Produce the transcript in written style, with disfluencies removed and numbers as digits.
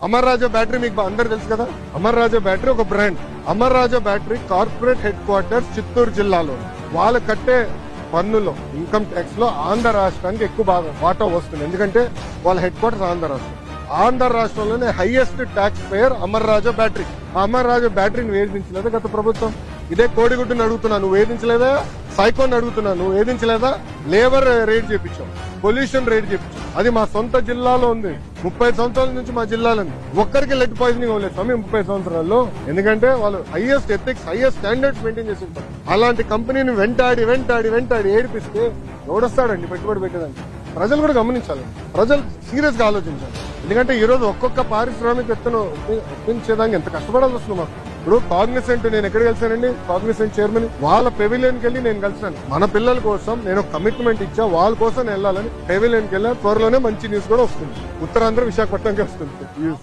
Amar Raja battery మీకు అందరు తెలుసు కదా. అమర్ రాజా బ్యాటరీ ఒక brand. Amara Raja battery corporate headquarters Chittoor జిల్లాలో. వాళ్ళు కట్టే పన్నులో ఇన్కమ్ ట్యాక్స్ లో ఆంధ్ర రాష్ట్రానికి ఎక్కువ బాగా వాటా వస్తుంది. ఎందుకంటే వాళ్ళ హెడ్ క్వార్టర్స్ ఆంధ్ర రాష్ట్రం. ఆంధ్ర రాష్ట్రంలోనే highest tax payer Amar Raja battery. ఆ అమర్ రాజా బ్యాటరీని వేధించలేదా గత ప్రభుత్వం? ఇదే కోడిగుడ్డుని అడుగుతున్నా, నువ్వు వేధించలేదా? సైకోన్ అడుగుతున్నా, నువ్వు వేధించలేదా? లేబర్ రేట్ చేపించాం, పొల్యూషన్ రేట్ చేపించాం. అది మా సొంత జిల్లాలో ఉంది. 30 సంవత్సరాల నుంచి మా జిల్లాలో ఉంది. ఒక్కరికి లెడ్ పాయిజనింగ్ అవ్వలేదు స్వామి 30 సంవత్సరాల్లో. ఎందుకంటే వాళ్ళు highest ethics, highest standards maintain చేసి ఉంటారు. అలాంటి కంపెనీని వెంటాడి ఏడిపిస్తే ఎవడొస్తాడండి పెట్టుబడి పెట్టేదానికి? ప్రజలు కూడా గమనించాలి, ప్రజలు సీరియస్ గా ఆలోచించాలి. ఎందుకంటే ఈ రోజు ఒక్కొక్క పారిశ్రామికవేత్తను ఒప్పించేదానికి ఎంత కష్టపడాల్సి వస్తుంది మాకు. ఇప్పుడు కాగ్నిసెంట్ నేను ఎక్కడ కలిసానండి, కాగ్నిసెంట్ చైర్మన్ వాళ్ళ పెవిలియన్కి వెళ్ళి నేను కలిసాను. మన పిల్లల కోసం నేను కమిట్మెంట్ ఇచ్చా, వాళ్ళ కోసం వెళ్ళాలని పెవిలియన్కి వెళ్ళా. త్వరలోనే మంచి న్యూస్ కూడా వస్తుంది. ఉత్తరాంధ్ర విశాఖపట్నంకి వస్తుంది.